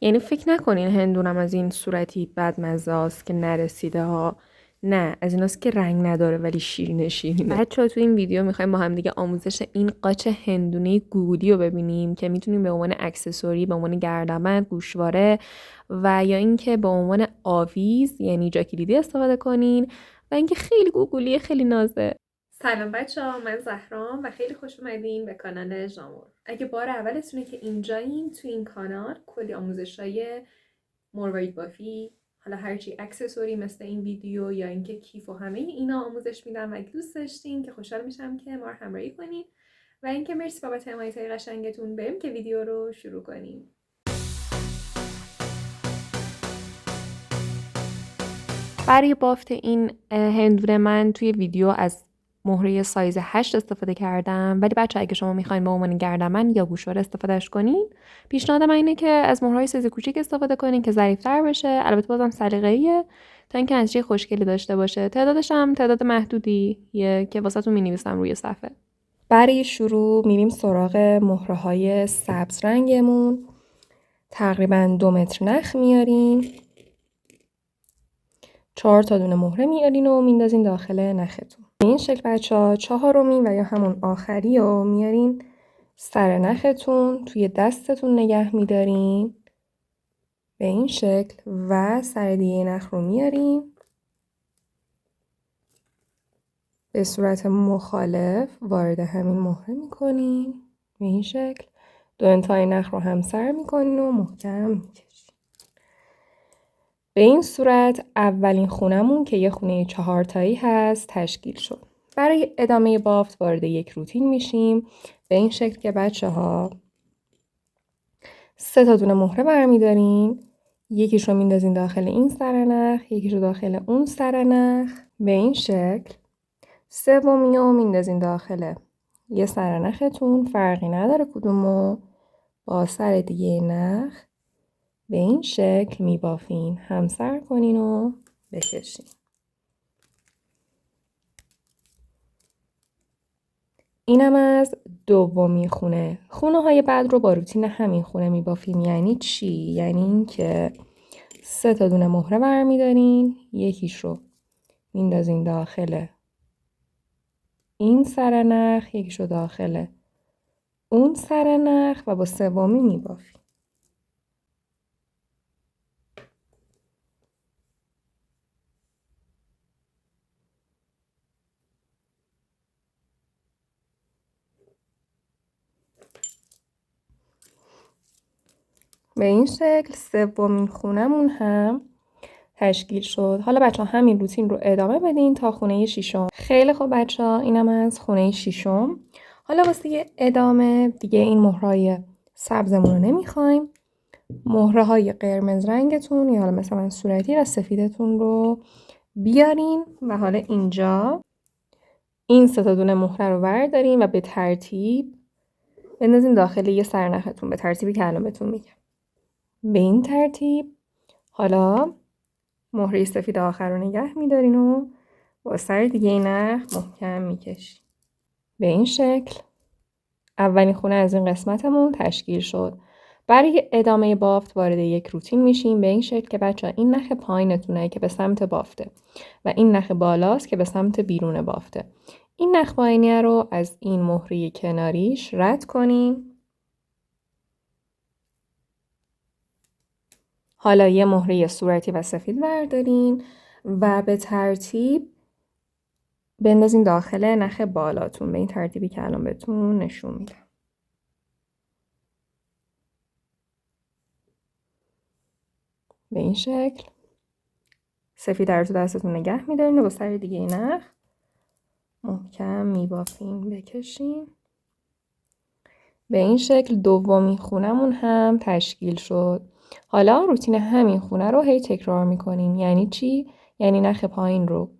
یعنی فکر نکنین هندونم از این صورتی بدمزه است که نرسیده ها. نه، از ایناست که رنگ نداره ولی شیرین شیرینه. بچه‌ها تو این ویدیو میخوایم با هم دیگه آموزش این قاچ هندونه گوگلی رو ببینیم که میتونیم به عنوان اکسسوری، به عنوان گردنبند، گوشواره و یا اینکه به عنوان آویز یعنی جا کلیدی استفاده کنین و اینکه خیلی گوگلیه، خیلی نازه. سلام بچه ها، من زهرام و خیلی خوش اومدین به کانال ژامور. اگه بار اولتونه که اینجایین، تو این کانال کلی آموزشای مروارید بافی، حالا هرچی اکسسوری مثل این ویدیو یا اینکه کیف و همه اینا آموزش میدم و اگه دوست داشتین که خوشحال میشم که ما رو همراهی کنین و اینکه مرسی بابت حمایت‌های قشنگتون. بریم که ویدیو رو شروع کنیم. برای بافت این هندونه من توی ویدیو از مهره سایز 8 استفاده کردم، ولی بچه اگه شما میخواین به عنوان گردنبند یا گوشواره استفادهش کنین، پیشنهاد من اینه که از مهرهای سایز کوچیک استفاده کنین که ظریف‌تر بشه. البته بازم سلیقه‌ایه تا اینکه نتیجه خوشگلی داشته باشه. تعدادش هم تعداد محدودی که واسهتون می‌نویسم روی صفحه. برای شروع میریم سراغ مهره‌های سبز رنگمون. تقریبا 2 متر نخ میاریم. 4 تا دونه مهره میارین و میندازین داخل نختون. به این شکل بچه‌ها 4مین و یا همون آخری رو میارین سر نختون، توی دستتون نگه میدارین به این شکل و سر دیگه نخ رو میارین به صورت مخالف وارد همین مهره میکنین به این شکل. 2 انتهای نخ رو همسر میکنین و محکم میکشین. به این صورت اولین خونمون که یه خونه 4 تایی هست تشکیل شد. برای ادامه بافت وارد یک روتین میشیم به این شکل که بچه ها 3 تا دونه مهره برمیدارین، یکیش رو میندازین داخل این سرنخ، یکیش رو داخل اون سرنخ به این شکل. 3می رو میندازین داخل یه سرنختون، فرقی نداره کدومو، با سر دیگه نخ به این شکل میبافین، همسر کنین و بکشین. اینم از دومی خونه. خونه های بعد رو با روتین همین خونه میبافیم. یعنی چی؟ یعنی این که 3 تا دونه مهره برمیدارین، یکیش رو میندازین داخل این سرنخ، یکیش رو داخل اون سرنخ و با 3می میبافیم. به این شکل 3مین خونمون هم تشکیل شد. حالا بچه ها همین روتین رو ادامه بدین تا خونه 6م. خیلی خوب بچه ها، اینم از خونه 6م. حالا واسه ادامه دیگه این مهرهای سبزمون رو نمیخوایم. مهره های قرمز رنگتون یا حالا مثلا صورتی و سفیدتون رو بیارین و حالا اینجا این 3 تا دونه مهره رو بردارین و به ترتیب بندازین داخل یه سرنختون، به ترتیبی که الان بهتون میگم. به این ترتیب حالا مهره سفید آخر رو نگه میدارین و با سر دیگه نخ محکم میکشین. به این شکل اولین خونه از این قسمتمون تشکیل شد. برای ادامه بافت وارد یک روتین میشیم به این شکل که بچه ها این نخ پایینتونه که به سمت بافته و این نخ بالاست که به سمت بیرون بافته. این نخ پایینی رو از این مهره کناریش رد کنیم. حالا یه مهره صورتی و سفید بردارین و به ترتیب بندازین داخل نخ بالاتون به این ترتیبی که الان بهتون نشون میدم. به این شکل سفید رو تو دستتون نگه میدارین و با سر دیگه نخ محکم میبافین بکشین. به این شکل دومین خونمون هم تشکیل شد. حالا روتین همین خونه رو هی تکرار میکنیم. یعنی چی؟ یعنی نخ پایین رو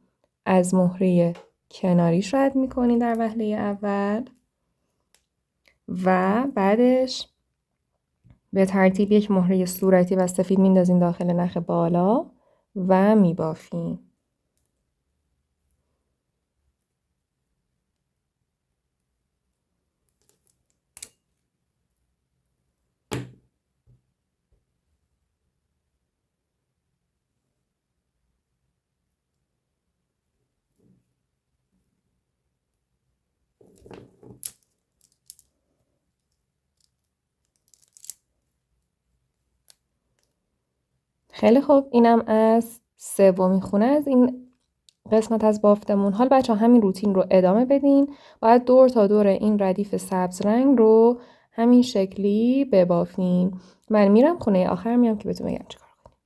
از مهره کناریش رد میکنین در وهله اول و بعدش به ترتیب یک مهره صورتی و سفید میندازین داخل نخ بالا و میبافین. خیلی خوب، اینم از سومین خونه از این قسمت از بافتمون. حال بچه همین روتین رو ادامه بدین. باید دور تا دور این ردیف سبز رنگ رو همین شکلی ببافین. من میرم خونه آخر میام که بهتون بگم چیکار کنیم.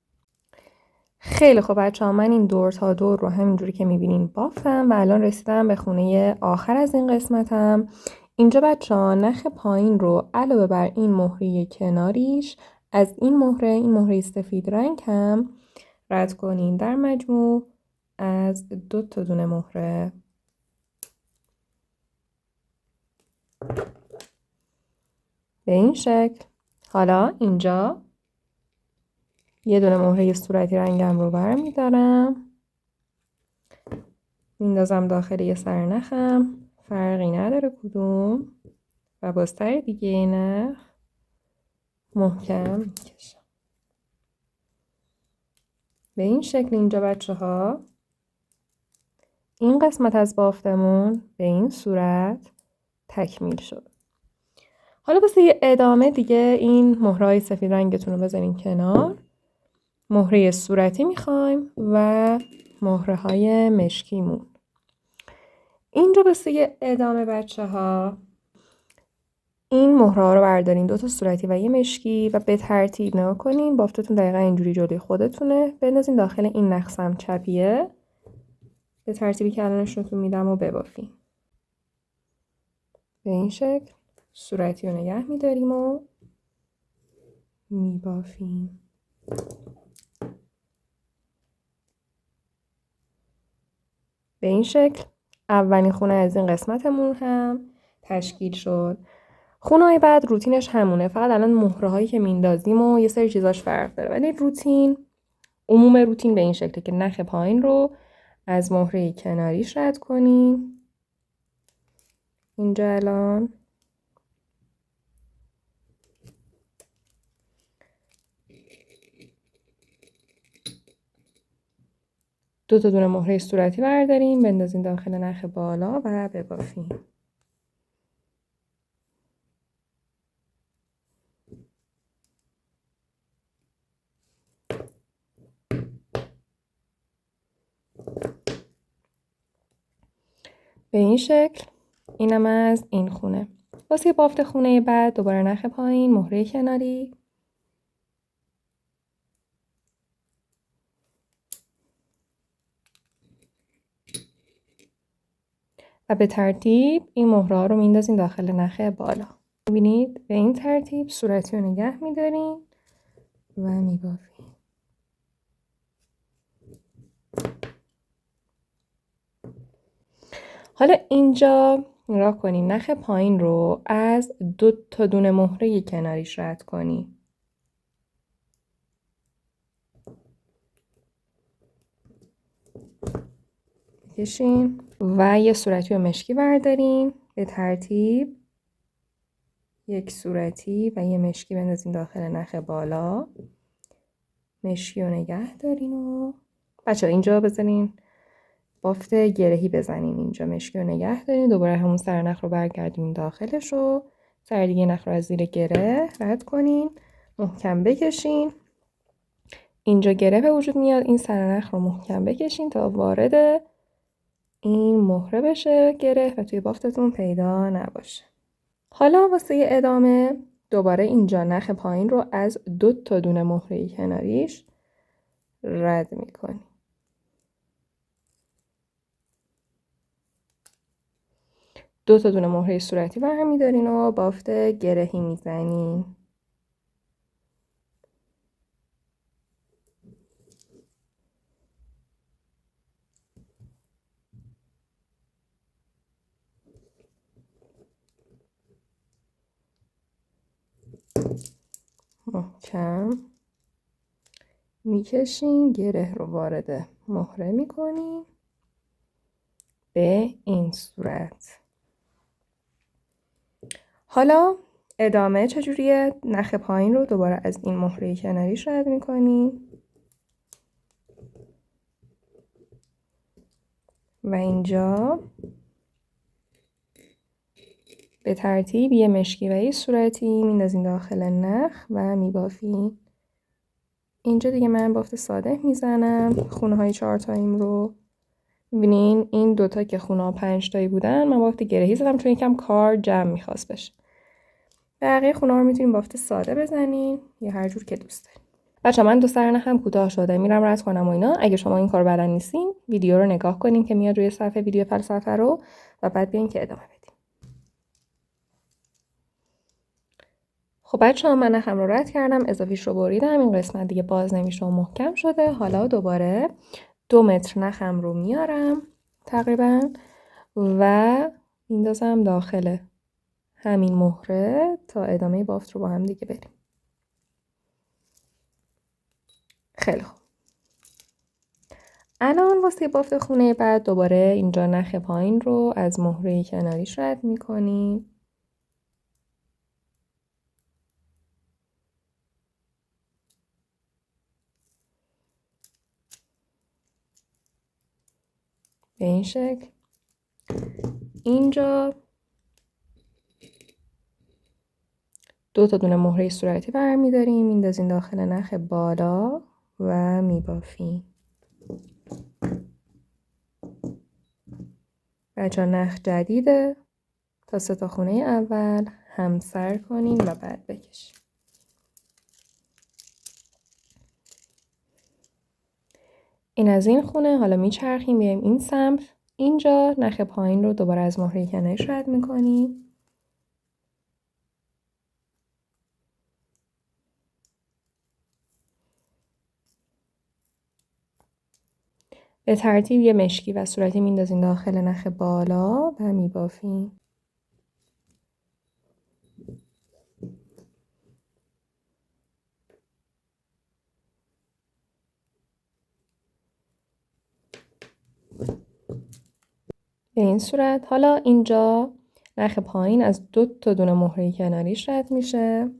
خیلی خوب بچه ها، من این دور تا دور رو همینجوری که میبینین بافتم و الان رسیدم به خونه آخر از این قسمتم. اینجا بچه ها نخ پایین رو علاوه بر این مهره کناریش از این مهره سفید رنگ هم رد کنین. در مجموع از 2 تا دونه مهره به این شکل. حالا اینجا یه دونه مهره صورتی رنگم رو برمیدارم، میندازم داخل یه سرنخم، فرقی نداره کدوم، و با سر دیگه نخ محکم میکشم به این شکل. اینجا بچه ها این قسمت از بافتمون به این صورت تکمیل شد. حالا واسه یه ادامه دیگه این مهرهای سفید رنگتون رو بذارین کنار. مهره صورتی میخوایم و مهره های مشکیمون. اینجا واسه یه ادامه بچه ها این مهره ها رو بردارین، 2 تا صورتی و یه مشکی، و به ترتیب نگاه کنین بافتتون دقیقا اینجوری جلوی خودتونه. بندازین داخل این نخ سمت چپیه به ترتیبی که الان نشونتون میدم و ببافین به این شکل. صورتی رو نگه میداریم و میبافیم. به این شکل اولین خونه از این قسمتمون هم تشکیل شد. خونه‌های بعد روتینش همونه، فقط الان مهره هایی که میندازیم و یه سری چیزاش فرق داره، ولی عموم روتین به این شکله که نخ پایین رو از مهره کناریش رد کنیم. اینجا الان دو تا دونه مهره صورتی برداریم، بندازیم داخل نخ بالا و ببافیم. به این شکل. اینم از این خونه. واسه بافت خونه بعد دوباره نخ پایین، مهره کناری و به ترتیب این مهره ها رو میندازین داخل نخ بالا. میبینید به این ترتیب صورتی رو نگه میدارین و میبافین. حالا اینجا نگاه کنین نخ پایین رو از 2 تا دونه مهره کناریش رد کنین. کشین و یه صورتی و مشکی بردارین. به ترتیب یک صورتی و یه مشکی بندازین داخل نخ بالا. مشکی رو نگه دارین و بچه اینجا بزنین بافت گرهی بزنیم. اینجا مشکی رو نگه دارین، دوباره همون سرنخ رو برگردونین داخلش و سر دیگه نخ رو از زیر گره رد کنین، محکم بکشین. اینجا گره به وجود میاد، این سرنخ رو محکم بکشین تا وارد این مهره بشه گره و توی بافتتون پیدا نباشه. حالا واسه ادامه دوباره اینجا نخ پایین رو از 2 تا دونه مهره کناریش رد میکنیم. دو تا دونه مهره صورتی برمیدارین و بافت گرهی میزنین. محکم میکشین، گره رو وارد مهره میکنین به این صورت. حالا ادامه چجوریه؟ نخ پایین رو دوباره از این مهره کناریش رد میکنین و اینجا به ترتیب یه مشکی و یه صورتی میندازین داخل نخ و میبافین. اینجا دیگه من بافت ساده میزنم خونه های 4 تاییم رو. میبینین این دوتا که خونه ها 5 تایی بودن من بافت گرهی زدم چون یکم کار جمع میخواست بشه. بقیه خونه ها رو میتونیم بافت ساده بزنین یا هر جور که دوست دارین. بچه من 2 سر نخم کوتاه شده میرم رد کنم و اینا. اگه شما این کار بلد نیستین ویدیو رو نگاه کنین که میاد روی صفحه ویدیو فلسفه رو و بعد بیاین که ادامه بدین. خب بچه‌ها من نخم رو رد کردم، اضافیش رو بریدم، این قسمت دیگه باز نمیشه و محکم شده. حالا دوباره 2 متر نخم رو میارم تقریبا و میندازم داخل همین مهره تا ادامه بافت رو با هم دیگه بریم. خیلی خوب. الان واسه بافت خونه بعد دوباره اینجا نخ پایین رو از مهره کناریش رد میکنیم. به این شکل. اینجا 2 تا دونه مهره صورتی برمیداریم میندازیم داخل نخ بالا و میبافیم. بچه نخ جدیده، تا 3 تا خونه اول همسر کنین و بعد بکشین. این از این خونه. حالا میچرخیم بیایم این سمت. اینجا نخ پایین رو دوباره از مهره کنارش رد میکنیم. به ترتیب یه مشکی و صورتی میندازیم داخل نخ بالا و میبافیم. به این صورت. حالا اینجا نخ پایین از 2 تا دونه مهره کناریش رد میشه.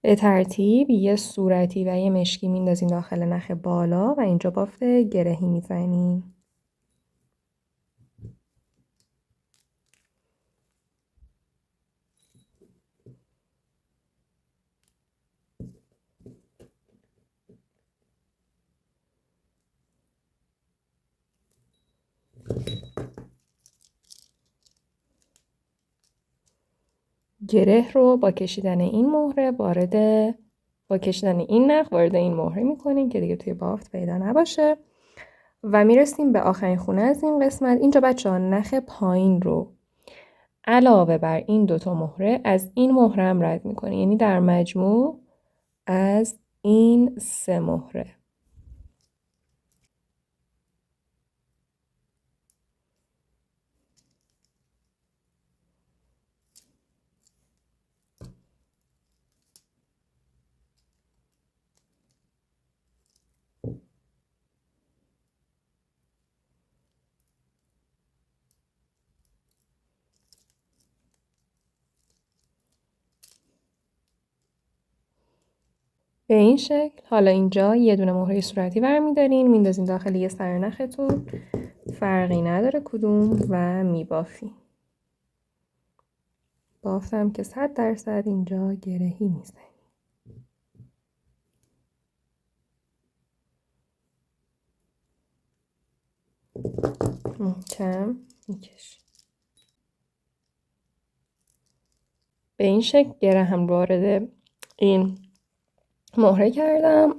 به ترتیب یه صورتی و یه مشکی میندازیم داخل نخ بالا و اینجا بافت گرهی میزنیم. گره رو با کشیدن این مهره با کشیدن این نخ وارد این مهره میکنیم که دیگه توی بافت پیدا نباشه و میرسیم به آخرین خونه از این قسمت. اینجا بچه‌ها نخ پایین رو علاوه بر این 2 تا مهره از این مهره هم رد میکنیم، یعنی در مجموع از این 3 مهره. به این شکل. حالا اینجا یه دونه مهره صورتی برمیدارین میندازین داخل یه سر نختون، فرقی نداره کدوم، و میبافین. بافتم که 100% اینجا گرهی میزنیم. محکم میکشیم. به این شکل گره هم وارد این مهره کردم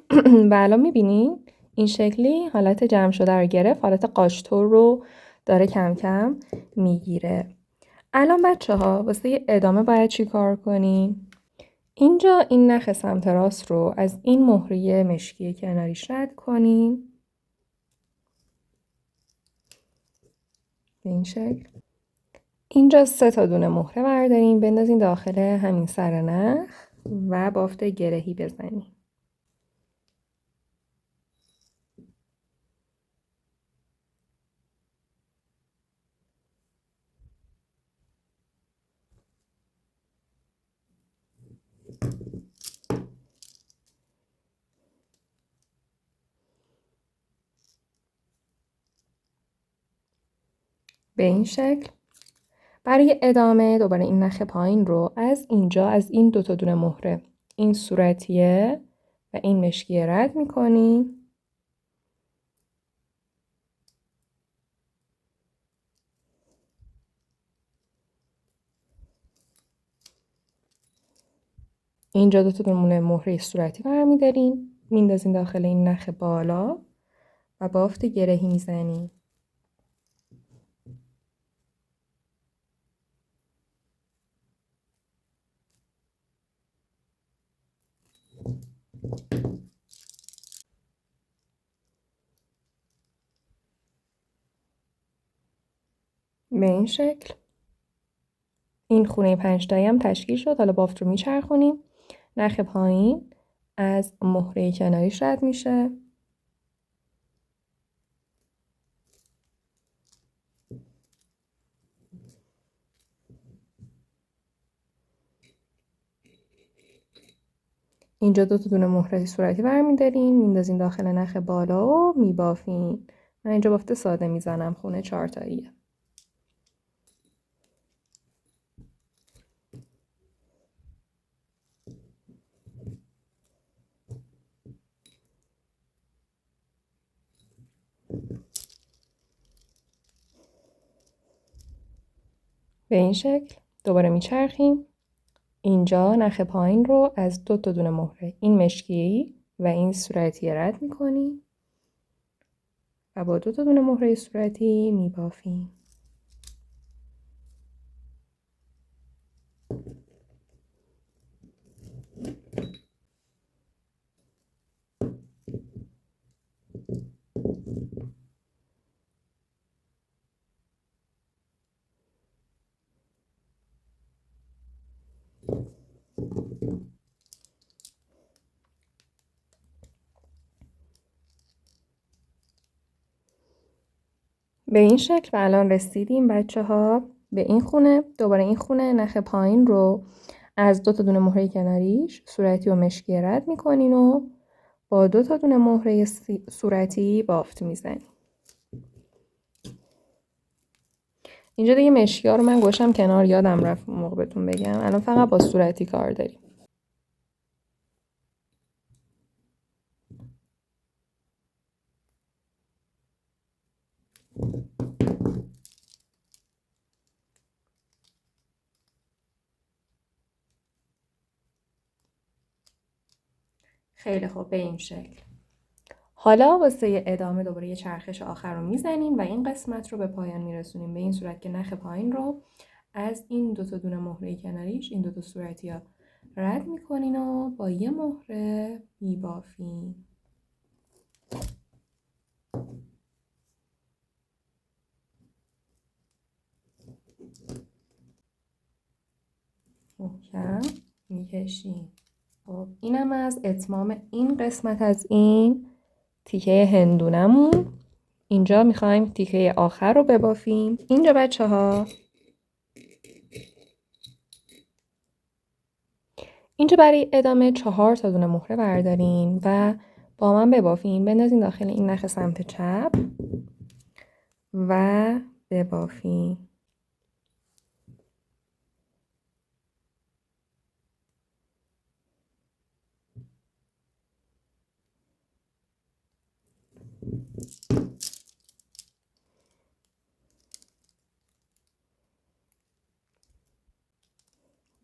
و الان میبینین این شکلی حالت جمع شده رو گرفت، حالت قاشتور رو داره کم کم میگیره. الان بچه ها واسه ادامه باید چی کار کنیم؟ اینجا این نخ سمت راست رو از این مهره مشکی کناریش رد کنیم به این شکل. اینجا 3 تا دونه مهره برداریم بندازیم داخل همین سر نخ و بافت گرهی بزنیم. به این شکل. برای ادامه دوباره این نخ پایین رو از اینجا، از این دوتا دونه مهره، این صورتیه و این مشکیه رد میکنیم. اینجا دوتا دونه مهره صورتی برمیداریم، میندازیم داخل این نخ بالا و بافت گرهی میزنیم. به این شکل. این خونه 5 تایی هم تشکیل شد. حالا بافت رو میچرخونیم. نخ پایین از مهره کناریش رد میشه. اینجا دوتا دونه مهره صورتی برمیداریم، میندازیم داخل نخ بالا و میبافیم. من اینجا بافت ساده میزنم، خونه 4 تاییه. به این شکل دوباره میچرخیم. اینجا نخ پایین رو از دوتا دونه مهره، این مشکی و این صورتی رد میکنیم و با دوتا دونه مهره صورتی میبافیم. به این شکل و الان رسیدیم بچه ها به این خونه. دوباره این خونه نخ پایین رو از دوتا دونه مهره کناریش صورتی و مشکی رد میکنین و با دوتا دونه مهره صورتی بافت میزنیم. اینجا دیگه مشکی ها رو من گوشم کنار، یادم رفت اون موقع بهتون بگم. الان فقط با صورتی کار داریم. خیلی خوب، به این شکل. حالا واسه ادامه دوباره یه چرخش آخر رو میزنیم و این قسمت رو به پایان میرسونیم، به این صورت که نخ پایین رو از این دوتا دونه مهره کناریش، این دوتا صورتی ها رد میکنین و با یه مهره میبافین. محکم میکشیم. خب اینم از اتمام این قسمت از این تیکه هندونمون. اینجا میخوایم تیکه آخر رو ببافیم. اینجا بچه ها، اینجا برای ادامه 4 تا دونه مهره بردارین و با من ببافین. بندازین داخل این نخ سمت چپ و ببافین.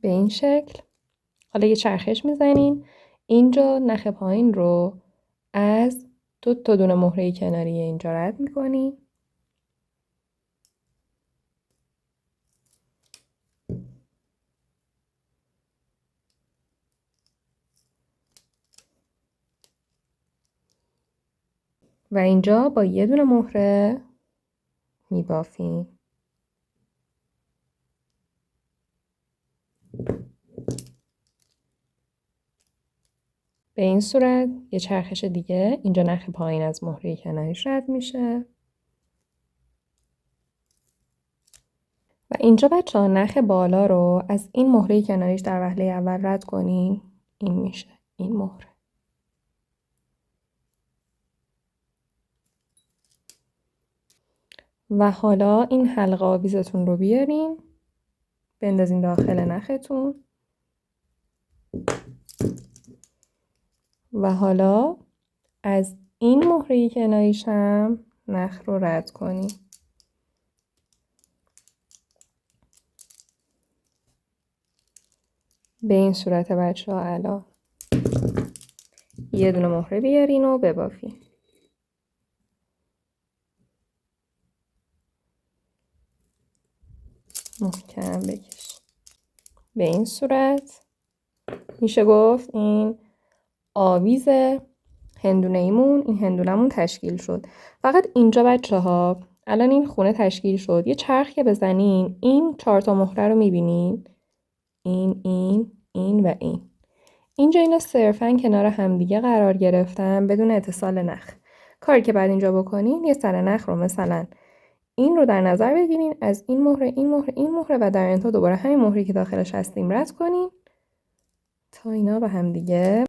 به این شکل. حالا یه چرخش میزنین. اینجا نخ پایین رو از تا دونه مهره کناری اینجا رد میکنین. و اینجا با یه دونه مهره میبافین. به این صورت یه چرخش دیگه. اینجا نخ پایین از مهره کناریش رد میشه و اینجا بچه ها نخ بالا رو از این مهره کناریش در وهله اول رد کنین. این میشه این مهره. و حالا این حلقه آویزتون رو بیارین بندازین داخل نختون و حالا از این مهره کناریشم نخ رو رد کنین. به این صورت بچه ها الان یه دونه مهره بیارین و ببافین. محکم بکش. به این صورت میشه گفت این آویز هندونه ایمون، این هندونمون تشکیل شد. فقط اینجا بچه ها الان این خونه تشکیل شد. یه چرخ که بزنین این 4 تا مهره رو میبینین، این و این. اینجا اینا صرفاً کنار همدیگه قرار گرفتن بدون اتصال نخ. کاری که بعد اینجا بکنین یه سر نخ رو مثلا این رو در نظر بگیرین، از این مهره این مهره این مهره و در انتها دوباره همین مهری که داخلش هستیم رد کنین تا اینا به هم دیگه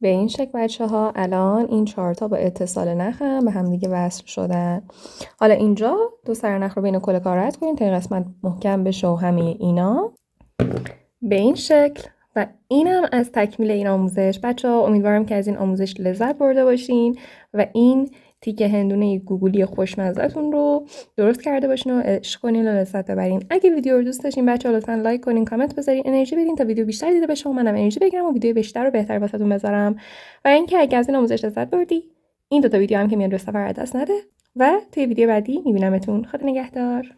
به این شکل بچه ها الان این 4 تا با اتصال نخ هم به هم دیگه وصل شدن. حالا اینجا 2 سر نخ رو بین کل کار رد کنین تا این قسمت محکم بشه و همه اینا به این شکل. و اینم از تکمیل این آموزش بچه ها. امیدوارم که از این آموزش لذت برده باشین و این تیکه هندونه گوگلی خوشمزه‌تون رو درست کرده باشین و عشق کنین و لذت ببرین. اگه ویدیو رو دوست داشتین بچه‌ها لطفاً لایک کنین، کامنت بذارین، انرژی بدین تا ویدیو بیشتر دیده بشه و منم انرژی بگیرم و ویدیو بیشتر رو بهتر واسهتون بذارم. و اینکه اگه از این آموزش لذت بردی این 2 تا ویدیو هم که میاد به سفر دست نده و توی ویدیو بعدی میبینمتون. خدا نگهدار.